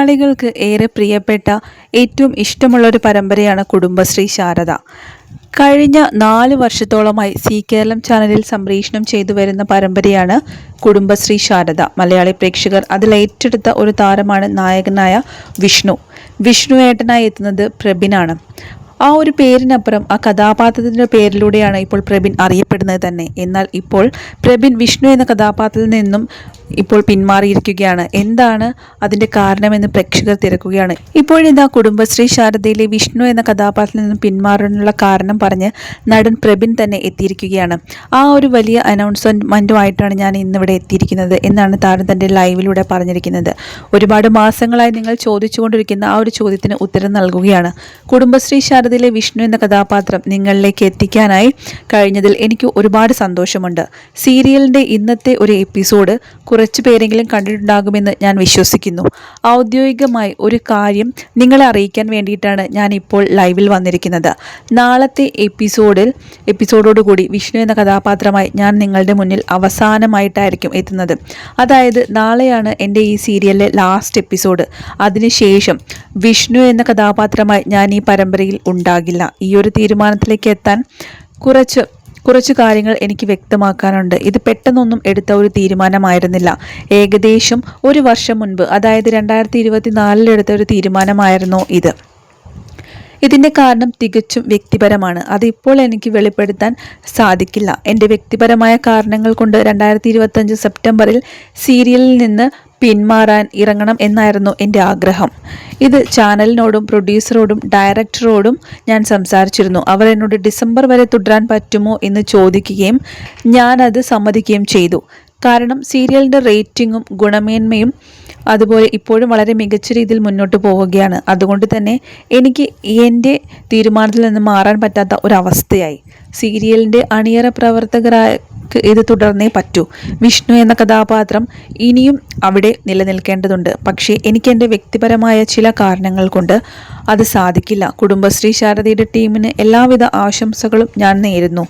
മലയാളികൾക്ക് ഏറെ പ്രിയപ്പെട്ട ഏറ്റവും ഇഷ്ടമുള്ളൊരു പരമ്പരയാണ് കുടുംബശ്രീ ശാരദ. കഴിഞ്ഞ 4 വർഷത്തോളമായി സി കേരളം ചാനലിൽ സംപ്രേഷണം ചെയ്തു വരുന്ന പരമ്പരയാണ് കുടുംബശ്രീ ശാരദ. മലയാളി പ്രേക്ഷകർ അതിൽ ഏറ്റെടുത്ത ഒരു താരമാണ് നായകനായ വിഷ്ണു. വിഷ്ണു ഏട്ടനായി എത്തുന്നത് പ്രബിനാണ്. ആ ഒരു പേരിനപ്പുറം ആ കഥാപാത്രത്തിൻ്റെ പേരിലൂടെയാണ് ഇപ്പോൾ പ്രബിൻ അറിയപ്പെടുന്നത് തന്നെ. എന്നാൽ ഇപ്പോൾ പ്രബിൻ വിഷ്ണു എന്ന കഥാപാത്രത്തിൽ നിന്നും ഇപ്പോൾ പിന്മാറിയിരിക്കുകയാണ്. എന്താണ് അതിൻ്റെ കാരണമെന്ന് പ്രേക്ഷകർ തിരക്കുകയാണ്. ഇപ്പോഴിതാ കുടുംബശ്രീ ശാരദയിലെ വിഷ്ണു എന്ന കഥാപാത്രത്തിൽ നിന്നും പിന്മാറാനുള്ള കാരണം പറഞ്ഞ് നടൻ പ്രബിൻ തന്നെ എത്തിയിരിക്കുകയാണ്. ആ ഒരു വലിയ അനൗൺസ്മെൻറ്റുമായിട്ടാണ് ഞാൻ ഇന്നിവിടെ എത്തിയിരിക്കുന്നത് എന്നാണ് താരം തൻ്റെ ലൈവിലൂടെ പറഞ്ഞിരിക്കുന്നത്. ഒരുപാട് മാസങ്ങളായി നിങ്ങൾ ചോദിച്ചുകൊണ്ടിരിക്കുന്ന ആ ഒരു ചോദ്യത്തിന് ഉത്തരം നൽകുകയാണ്. കുടുംബശ്രീ ശാരദയിലെ വിഷ്ണു എന്ന കഥാപാത്രം നിങ്ങളിലേക്ക് എത്തിക്കാനായി കഴിഞ്ഞതിൽ എനിക്ക് ഒരുപാട് സന്തോഷമുണ്ട്. സീരിയലിൻ്റെ ഇന്നത്തെ ഒരു എപ്പിസോഡ് കുറച്ചു പേരെങ്കിലും കണ്ടിട്ടുണ്ടാകുമെന്ന് ഞാൻ വിശ്വസിക്കുന്നു. ഔദ്യോഗികമായി ഒരു കാര്യം നിങ്ങളെ അറിയിക്കാൻ വേണ്ടിയിട്ടാണ് ഞാൻ ഇപ്പോൾ ലൈവിൽ വന്നിരിക്കുന്നത്. നാളത്തെ എപ്പിസോഡോടുകൂടി വിഷ്ണു എന്ന കഥാപാത്രമായി ഞാൻ നിങ്ങളുടെ മുന്നിൽ അവസാനമായിട്ടായിരിക്കും എത്തുന്നത്. അതായത് നാളെയാണ് എൻ്റെ ഈ സീരിയലിലെ ലാസ്റ്റ് എപ്പിസോഡ്. അതിനുശേഷം വിഷ്ണു എന്ന കഥാപാത്രമായി ഞാൻ ഈ പരമ്പരയിൽ ഉണ്ടാകില്ല. ഈ ഒരു തീരുമാനത്തിലേക്ക് എത്താൻ കുറച്ച് കാര്യങ്ങൾ എനിക്ക് വ്യക്തമാക്കാനുണ്ട്. ഇത് പെട്ടെന്നൊന്നും എടുത്ത ഒരു തീരുമാനമായിരുന്നില്ല. ഏകദേശം ഒരു വർഷം മുൻപ്, അതായത് 2024 എടുത്ത ഒരു തീരുമാനമായിരുന്നു ഇത്. ഇതിൻ്റെ കാരണം തികച്ചും വ്യക്തിപരമാണ്. അതിപ്പോൾ എനിക്ക് വെളിപ്പെടുത്താൻ സാധിക്കില്ല. എൻ്റെ വ്യക്തിപരമായ കാരണങ്ങൾ കൊണ്ട് 2025 സെപ്റ്റംബറിൽ സീരിയലിൽ നിന്ന് പിന്മാറാൻ ഇറങ്ങണം എന്നായിരുന്നു എൻ്റെ ആഗ്രഹം. ഇത് ചാനലിനോടും പ്രൊഡ്യൂസറോടും ഡയറക്ടറോടും ഞാൻ സംസാരിച്ചിരുന്നു. അവർ എന്നോട് ഡിസംബർ വരെ തുടരാൻ പറ്റുമോ എന്ന് ചോദിക്കുകയും ഞാനത് സമ്മതിക്കുകയും ചെയ്തു. കാരണം സീരിയലിൻ്റെ റേറ്റിങ്ങും ഗുണമേന്മയും അതുപോലെ ഇപ്പോഴും വളരെ മികച്ച രീതിയിൽ മുന്നോട്ട് പോവുകയാണ്. അതുകൊണ്ട് തന്നെ എനിക്ക് എൻ്റെ തീരുമാനത്തിൽ നിന്ന് മാറാൻ പറ്റാത്ത ഒരവസ്ഥയായി. സീരിയലിൻ്റെ അണിയറ പ്രവർത്തകരായ ഇത് തുടർന്നേ പറ്റൂ. വിഷ്ണു എന്ന കഥാപാത്രം ഇനിയും അവിടെ നിലനിൽക്കേണ്ടതുണ്ട്. പക്ഷേ എനിക്ക് എൻ്റെ വ്യക്തിപരമായ ചില കാരണങ്ങൾ കൊണ്ട് അത് സാധിക്കില്ല. കുടുംബശ്രീ ശാരദയുടെ ടീമിന് എല്ലാവിധ ആശംസകളും ഞാൻ നേരുന്നു.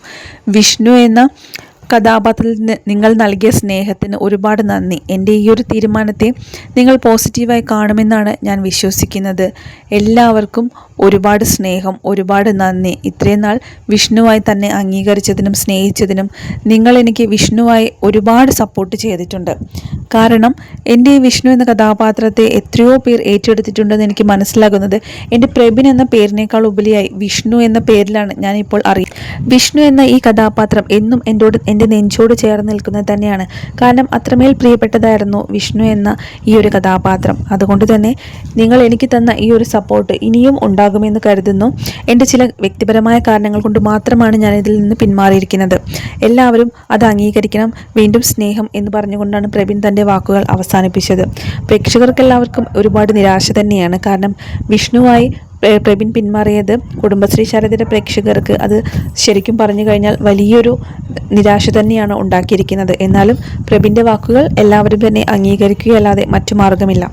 വിഷ്ണു എന്ന കഥാപാത്രത്തിന് നിങ്ങൾ നൽകിയ സ്നേഹത്തിന് ഒരുപാട് നന്ദി. എൻ്റെ ഈ ഒരു തീരുമാനത്തെ നിങ്ങൾ പോസിറ്റീവായി കാണുമെന്നാണ് ഞാൻ വിശ്വസിക്കുന്നത്. എല്ലാവർക്കും ഒരുപാട് സ്നേഹം, ഒരുപാട് നന്ദി. ഇത്രയും നാൾ വിഷ്ണുവായി തന്നെ അംഗീകരിച്ചതിനും സ്നേഹിച്ചതിനും നിങ്ങൾ എനിക്ക് വിഷ്ണുവായി ഒരുപാട് സപ്പോർട്ട് ചെയ്തിട്ടുണ്ട്. കാരണം എൻ്റെ ഈ വിഷ്ണു എന്ന കഥാപാത്രത്തെ എത്രയോ പേർ ഏറ്റെടുത്തിട്ടുണ്ടെന്ന് എനിക്ക് മനസ്സിലാകുന്നത് എൻ്റെ പ്രബിൻ എന്ന പേരിനേക്കാൾ ഉപരിയായി വിഷ്ണു എന്ന പേരിലാണ് ഞാനിപ്പോൾ വിഷ്ണു എന്ന ഈ കഥാപാത്രം എന്നും എൻ്റെ നെഞ്ചോട് ചേർന്ന് നിൽക്കുന്നത് തന്നെയാണ്. കാരണം അത്രമേൽ പ്രിയപ്പെട്ടതായിരുന്നു വിഷ്ണു എന്ന ഈ ഒരു കഥാപാത്രം. അതുകൊണ്ട് തന്നെ നിങ്ങൾ എനിക്ക് തന്ന ഈ ഒരു സപ്പോർട്ട് ഇനിയും ഉണ്ടാകുമെന്ന് കരുതുന്നു. എൻ്റെ ചില വ്യക്തിപരമായ കാരണങ്ങൾ കൊണ്ട് മാത്രമാണ് ഞാൻ ഇതിൽ നിന്ന് പിന്മാറിയിരിക്കുന്നത്. എല്ലാവരും അത് അംഗീകരിക്കണം. വീണ്ടും സ്നേഹം എന്ന് പറഞ്ഞുകൊണ്ടാണ് പ്രബിൻ തൻ്റെ വാക്കുകൾ അവസാനിപ്പിച്ചത്. പ്രേക്ഷകർക്കെല്ലാവർക്കും ഒരുപാട് നിരാശ തന്നെയാണ്. കാരണം വിഷ്ണുവായി പ്രബിൻ പിന്മാറിയത് കുടുംബശ്രീ ശാരദയുടെ പ്രേക്ഷകർക്ക് അത് ശരിക്കും പറഞ്ഞു കഴിഞ്ഞാൽ വലിയൊരു നിരാശ തന്നെയാണ് ഉണ്ടാക്കിയിരിക്കുന്നത്. എന്നാലും പ്രബിൻ്റെ വാക്കുകൾ എല്ലാവരും തന്നെ അംഗീകരിക്കുകയല്ലാതെ മറ്റു മാർഗമില്ല.